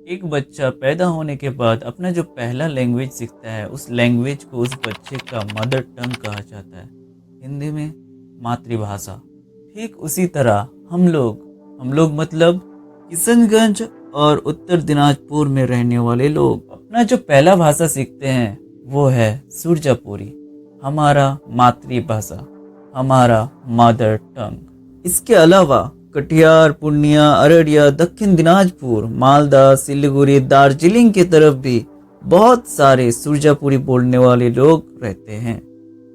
एक बच्चा पैदा होने के बाद अपना जो पहला लैंग्वेज सीखता है, उस लैंग्वेज को उस बच्चे का मदर टंग कहा जाता है, हिंदी में मातृभाषा। ठीक उसी तरह हम लोग मतलब किशनगंज और उत्तर दिनाजपुर में रहने वाले लोग अपना जो पहला भाषा सीखते हैं वो है सुरजापुरी, हमारा मातृभाषा, हमारा मदर टंग। इसके अलावा कटिहार, पूर्णिया, अररिया, दक्षिण दिनाजपुर, मालदा, सिलीगुड़ी, दार्जिलिंग की तरफ भी बहुत सारे सुरजापुरी बोलने वाले लोग रहते हैं।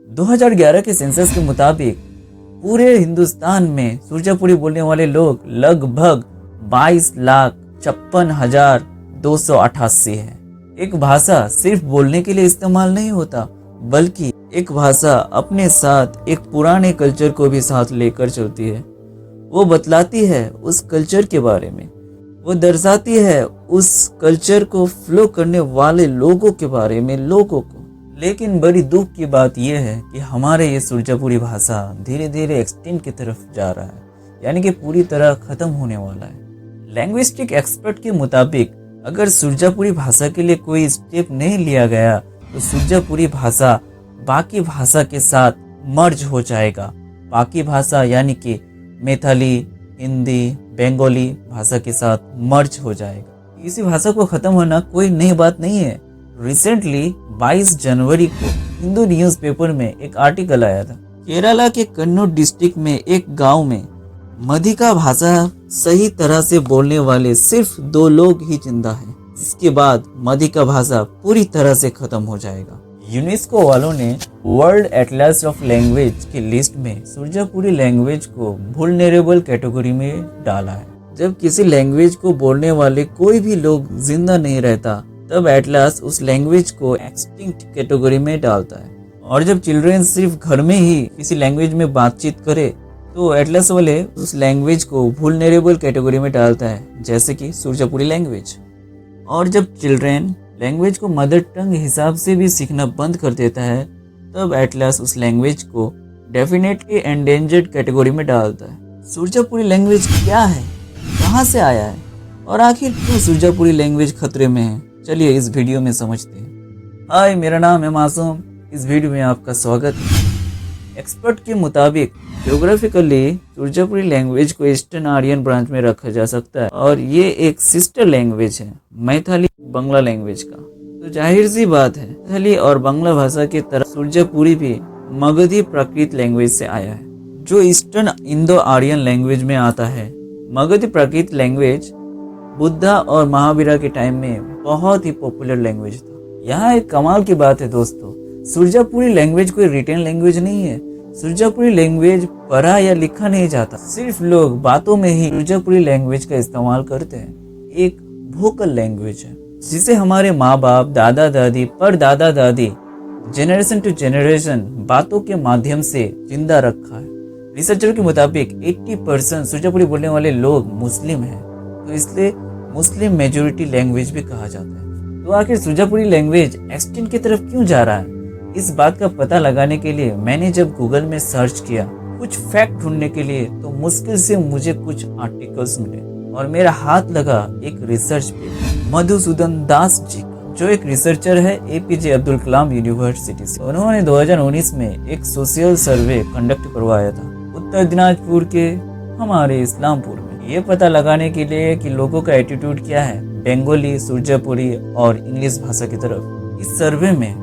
2011 के सेंसस के मुताबिक पूरे हिंदुस्तान में सुरजापुरी बोलने वाले लोग लगभग 22,56,288 है। एक भाषा सिर्फ बोलने के लिए इस्तेमाल नहीं होता, बल्कि एक भाषा अपने साथ एक पुराने कल्चर को भी साथ लेकर चलती है। वो बतलाती है उस कल्चर के बारे में, वो दर्शाती है उस कल्चर को फ्लो करने वाले लोगों के बारे में, लोगों को। लेकिन बड़ी दुख की बात यह है कि हमारे ये सुरजापुरी भाषा धीरे धीरे एक्सटिंक्ट की तरफ जा रहा है, यानी कि पूरी तरह खत्म होने वाला है। लैंग्विस्टिक एक्सपर्ट के मुताबिक अगर सुरजापुरी भाषा के लिए कोई स्टेप नहीं लिया गया तो सुरजापुरी भाषा बाकी भाषा के साथ मर्ज हो जाएगा। बाकी भाषा यानी कि मैथिली, हिंदी, बंगाली भाषा के साथ मर्ज हो जाएगा। इसी भाषा को खत्म होना कोई नई बात नहीं है। रिसेंटली 22 जनवरी को हिंदू न्यूज़पेपर में एक आर्टिकल आया था। केरला के कन्नौज डिस्ट्रिक्ट में एक गांव में मधिका भाषा सही तरह से बोलने वाले सिर्फ 2 लोग ही जिंदा हैं। इसके बाद मधिका भाषा पूरी तरह से खत्म हो जाएगा। यूनेस्को वालों ने वर्ल्ड एटलस ऑफ लैंग्वेज की लिस्ट में सुरजापुरी लैंग्वेज को वुल्नरेबल कैटेगरी में डाला है। जब किसी लैंग्वेज को बोलने वाले कोई भी लोग जिंदा नहीं रहता, तब एटलस उस लैंग्वेज को एक्सटिंक्ट कैटेगरी में डालता है। और जब चिल्ड्रेन सिर्फ घर में ही किसी लैंग्वेज में बातचीत करे तो एटलस वाले उस लैंग्वेज को वुल्नरेबल कैटेगरी में डालता है, जैसे कि सुरजापुरी लैंग्वेज। और जब चिल्ड्रेन लैंग्वेज को मदर टंग हिसाब से भी सीखना बंद कर देता है, तब एटलस उस लैंग्वेज को डेफिनेटली एंडेंजर्ड कैटेगरी में डालता है। सुरजापुरी लैंग्वेज क्या है, कहाँ से आया है और आखिर क्यों सुरजापुरी लैंग्वेज खतरे में है, चलिए इस वीडियो में समझते हैं। हाय, मेरा नाम है मासूम, इस वीडियो में आपका स्वागत है। एक्सपर्ट के मुताबिक ज्योग्राफिकली सुरजापुरी लैंग्वेज को ईस्टर्न आर्यन ब्रांच में रखा जा सकता है और ये एक सिस्टर लैंग्वेज है मैथिली बांग्ला लैंग्वेज का। तो जाहिर सी बात है, मैथिली और बांग्ला भाषा की तरह सुरजापुरी भी मगधी प्राकृत लैंग्वेज से आया है, जो ईस्टर्न इंडो आर्यन लैंग्वेज में आता है। मगधी प्राकृत लैंग्वेज बुद्धा और महावीरा के टाइम में बहुत ही पॉपुलर लैंग्वेज था। यहाँ एक कमाल की बात है दोस्तों, सुरजापुरी लैंग्वेज कोई रिटन लैंग्वेज नहीं है। सुरजापुरी लैंग्वेज पढ़ा या लिखा नहीं जाता, सिर्फ लोग बातों में ही सुरजापुरी लैंग्वेज का इस्तेमाल करते हैं। एक वोकल लैंग्वेज है जिसे हमारे माँ बाप, दादा दादी, परदादा दादी जनरेशन टू जनरेशन बातों के माध्यम से जिंदा रखा है। रिसर्चर के मुताबिक 80% सुरजापुरी बोलने वाले लोग मुस्लिम हैं, तो इसलिए मुस्लिम मेजोरिटी लैंग्वेज भी कहा जाता है। तो आखिर सुरजापुरी लैंग्वेज एक्सटिंक्ट की तरफ क्यों जा रहा है, इस बात का पता लगाने के लिए मैंने जब गूगल में सर्च किया कुछ फैक्ट ढूंढने के लिए, तो मुश्किल से मुझे कुछ आर्टिकल्स मिले और मेरा हाथ लगा एक रिसर्च पे मधुसूदन दास जी, जो एक रिसर्चर है एपीजे अब्दुल कलाम यूनिवर्सिटी से। उन्होंने 2019 में एक सोशल सर्वे कंडक्ट करवाया था उत्तर दिनाजपुर के हमारे इस्लामपुर में, ये पता लगाने के लिए कि लोगों का एटीट्यूड क्या है बंगाली, सुरजापुरी और इंग्लिश भाषा की तरफ। इस सर्वे में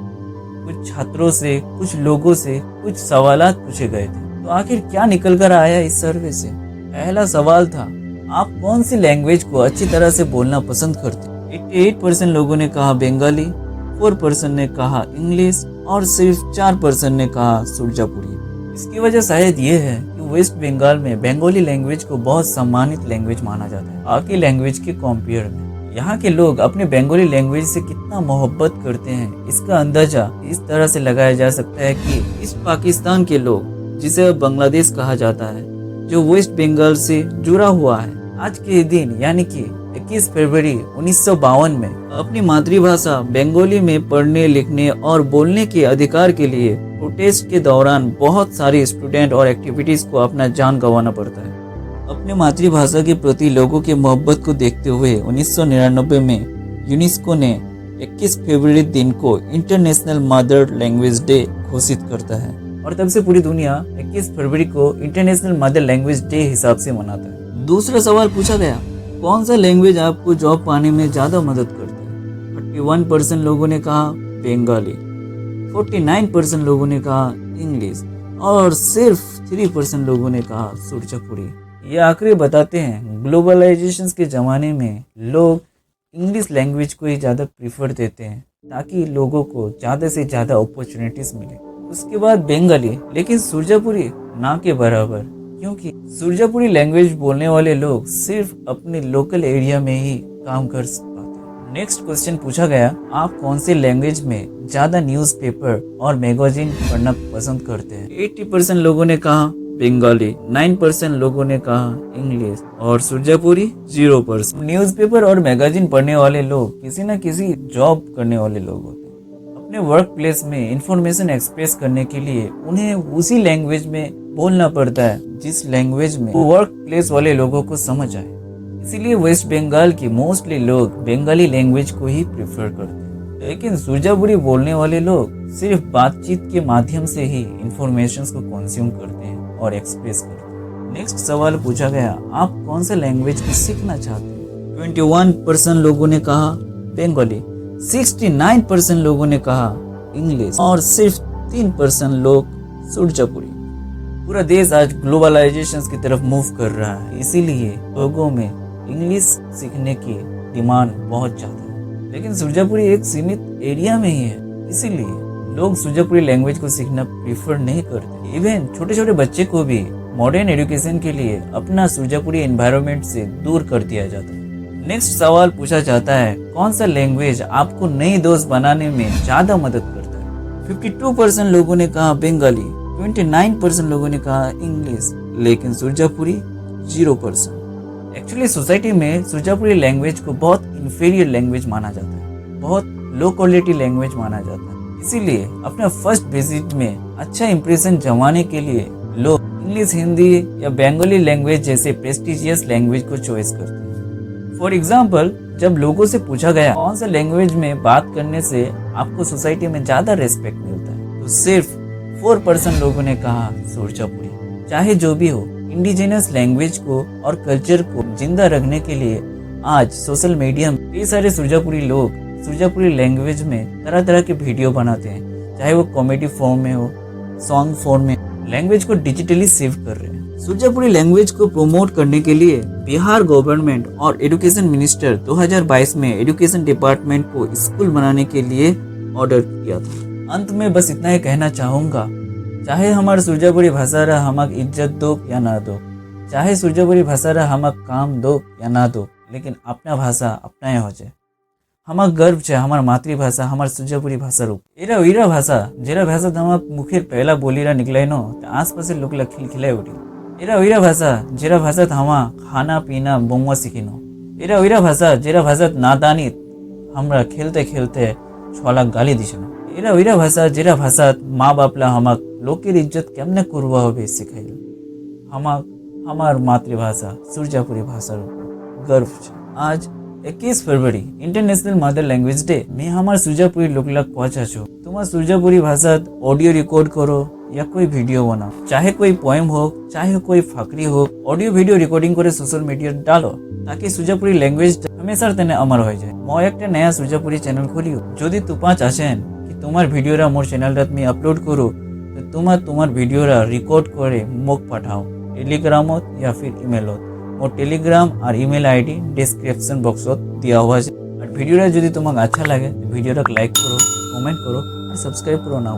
कुछ छात्रों से, कुछ लोगों से कुछ सवालात पूछे गए थे। तो आखिर क्या निकल कर आया इस सर्वे से? पहला सवाल था, आप कौन सी लैंग्वेज को अच्छी तरह से बोलना पसंद करते? 88% लोगों ने कहा बंगाली, 4% ने कहा इंग्लिश और सिर्फ 4% ने कहा सुरजापुरी। इसकी वजह शायद ये है कि वेस्ट बंगाल में बंगाली लैंग्वेज को बहुत सम्मानित लैंग्वेज माना जाता है बाकी लैंग्वेज के कंपेयर में। यहाँ के लोग अपने बंगाली लैंग्वेज से कितना मोहब्बत करते हैं, इसका अंदाजा इस तरह से लगाया जा सकता है कि इस पाकिस्तान के लोग, जिसे बांग्लादेश कहा जाता है, जो वेस्ट बंगाल से जुड़ा हुआ है, आज के दिन यानी कि 21 फरवरी 1952 में अपनी मातृभाषा बंगाली में पढ़ने, लिखने और बोलने के अधिकार के लिए प्रोटेस्ट के दौरान बहुत सारे स्टूडेंट और एक्टिविटीज को अपना जान गंवाना पड़ता है। अपने मातृभाषा के प्रति लोगों की मोहब्बत को देखते हुए 1999 में यूनेस्को ने 21 फरवरी दिन को इंटरनेशनल मदर लैंग्वेज डे घोषित करता है और तब से पूरी दुनिया 21 फरवरी को इंटरनेशनल मदर लैंग्वेज डे हिसाब से मनाता है। दूसरा सवाल पूछा गया, कौन सा लैंग्वेज आपको जॉब पाने में ज़्यादा मदद करती है? 31% लोगों ने कहा बंगाली, 49% लोगों ने कहा इंग्लिश और सिर्फ 3% लोगों ने कहा सुरजापुरी। ये आंकड़े बताते हैं ग्लोबलाइजेशन के ज़माने में लोग इंग्लिश लैंग्वेज को ही ज़्यादा प्रीफर देते हैं ताकि लोगों को ज़्यादा से ज़्यादा अपॉर्चुनिटीज़ मिले। उसके बाद बंगाली, लेकिन सुरजापुरी ना के बराबर, क्योंकि सुरजापुरी लैंग्वेज बोलने वाले लोग सिर्फ अपने लोकल एरिया में ही काम कर पाते हैं। नेक्स्ट क्वेश्चन पूछा गया, आप कौन से लैंग्वेज में ज़्यादा न्यूज़पेपर और मैगजीन पढ़ना पसंद करते हैं? 80% लोगों ने कहा बंगाली, 9% लोगों ने कहा इंग्लिश और सुरजापुरी 0%। न्यूज़पेपर और मैगजीन पढ़ने वाले लोग किसी न किसी जॉब करने वाले लोग होते हैं। अपने वर्क प्लेस में इंफॉर्मेशन एक्सप्रेस करने के लिए उन्हें उसी लैंग्वेज में बोलना पड़ता है जिस लैंग्वेज में वर्क प्लेस वाले लोगों को समझ आए। इसीलिए वेस्ट बंगाल के मोस्टली लोग बंगाली लैंग्वेज को ही प्रेफर करते हैं, लेकिन सुरजापुरी बोलने वाले लोग सिर्फ बातचीत के माध्यम से ही इंफॉर्मेशन को कंज्यूम करते हैं और एक्सप्रेस करते हैं। नेक्स्ट सवाल पूछा गया, आप कौन सा लैंग्वेज सीखना चाहते हैं? 21% लोगों ने कहा बंगाली, 69% लोगों ने कहा इंग्लिश और सिर्फ 3% लोग सुरजापुरी। पूरा देश आज ग्लोबलाइजेशन की तरफ मूव कर रहा है, इसीलिए लोगों में इंग्लिश सीखने की डिमांड बहुत ज़्यादा है, लेकिन सुरजापुरी एक सीमित एरिया में ही है, इसीलिए लोग सुरजापुरी लैंग्वेज को सीखना प्रीफर नहीं करते। इवन छोटे छोटे बच्चे को भी मॉडर्न एजुकेशन के लिए अपना सुरजापुरी एनवायरनमेंट से दूर कर दिया जाता है। नेक्स्ट सवाल पूछा जाता है, कौन सा लैंग्वेज आपको नए दोस्त बनाने में ज़्यादा मदद करता है? 52% लोगों ने कहा बंगाली, 29% लोगों ने कहा इंग्लिश, लेकिन सुरजापुरी 0%। एक्चुअली सोसाइटी में सुरजापुरी लैंग्वेज को बहुत इंफीरियर लैंग्वेज माना जाता है, बहुत लो क्वालिटी लैंग्वेज माना जाता है। इसीलिए अपना फर्स्ट विजिट में अच्छा इंप्रेशन जमाने के लिए लोग इंग्लिश, हिंदी या बंगाली लैंग्वेज जैसे प्रेस्टिजियस लैंग्वेज को चॉइस करते हैं। फॉर एग्जाम्पल, जब लोगों से पूछा गया कौन सा लैंग्वेज में बात करने से आपको सोसाइटी में ज़्यादा रेस्पेक्ट मिलता है, तो सिर्फ 4% लोगों ने कहा सुरजापुरी। चाहे जो भी हो, इंडिजिनस लैंग्वेज को और कल्चर को जिंदा रखने के लिए आज सोशल मीडिया में कई सारे सुरजापुरी लोग सुरजापुरी लैंग्वेज में तरह तरह के वीडियो बनाते हैं, चाहे वो कॉमेडी फॉर्म में हो, सॉन्ग फॉर्म में, लैंग्वेज को डिजिटली सेव कर रहे हैं। सुरजापुरी लैंग्वेज को प्रमोट करने के लिए बिहार गवर्नमेंट और एजुकेशन मिनिस्टर 2022 में एजुकेशन डिपार्टमेंट को स्कूल बनाने के लिए ऑर्डर किया था। अंत में बस इतना ही कहना चाहूँगा, चाहे हमारे सुरजापुरी भाषा रा हमक इज्जत दो या ना दो, चाहे सुरजापुरी भाषा रा हमक काम दो या ना दो, लेकिन अपना भाषा अपना हो जाए। हमार गर्व है हमार मातृभाषा, हमार सुरजापुरी भाषा रूप एरा उरा भाषा जेरा भाषा हमार मुखेर पहला बोलीरा निकलाई नो आसपास लोग खिलखिलाई उठी। एरा उरा भाषा जेरा भाषा हमा खाना पीना बोमुआ सीखिनो। एरा उरा भाषा जेरा भाषा नादानी हमरा खेलते खेलते छला गाली दिछनो। एरा उरा भाषा जेरा भाषा माँ बापला हमाक लोकेर इज्जत केमने करवा होबे सिखाइल। हमाक हमार मातृभाषा सुरजापुरी भाषा रूप गर्व है। आज 21 फरवरी इंटरनेशनल मदर लैंग्वेज डे में हमारे सुरजापुरी लोग लग पहुंचा छो। तुम्हारा सुरजापुरी भाषा ऑडियो रिकॉर्ड करो या कोई वीडियो बनाओ, चाहे कोई पोएम हो चाहे कोई फाकरी हो, ऑडियो वीडियो रिकॉर्डिंग करे सोशल मीडिया डालो ताकि सुरजापुरी लैंग्वेज हमेशा तेने अमर हो जाए। मैं एक नया सुरजापुरी चैनल खोलियो, যদি তোমার চাচ্ছেন कि तुम्हार वीडियो रा मोर चैनल रात में अपलोड करो तो तुम्हार वीडियो रा रिकॉर्ड करे मोक पाठाओ टेलीग्रामत या फिर इमेलत। मोर टेलीग्राम और इमेल आईडी डिस्क्रिप्शन बॉक्सत दिया हुआ है। और वीडियो यदि तुम्हें अच्छा लगे तो वीडियो लाइक करो, कमेंट करो और सब्सक्राइब करो ना।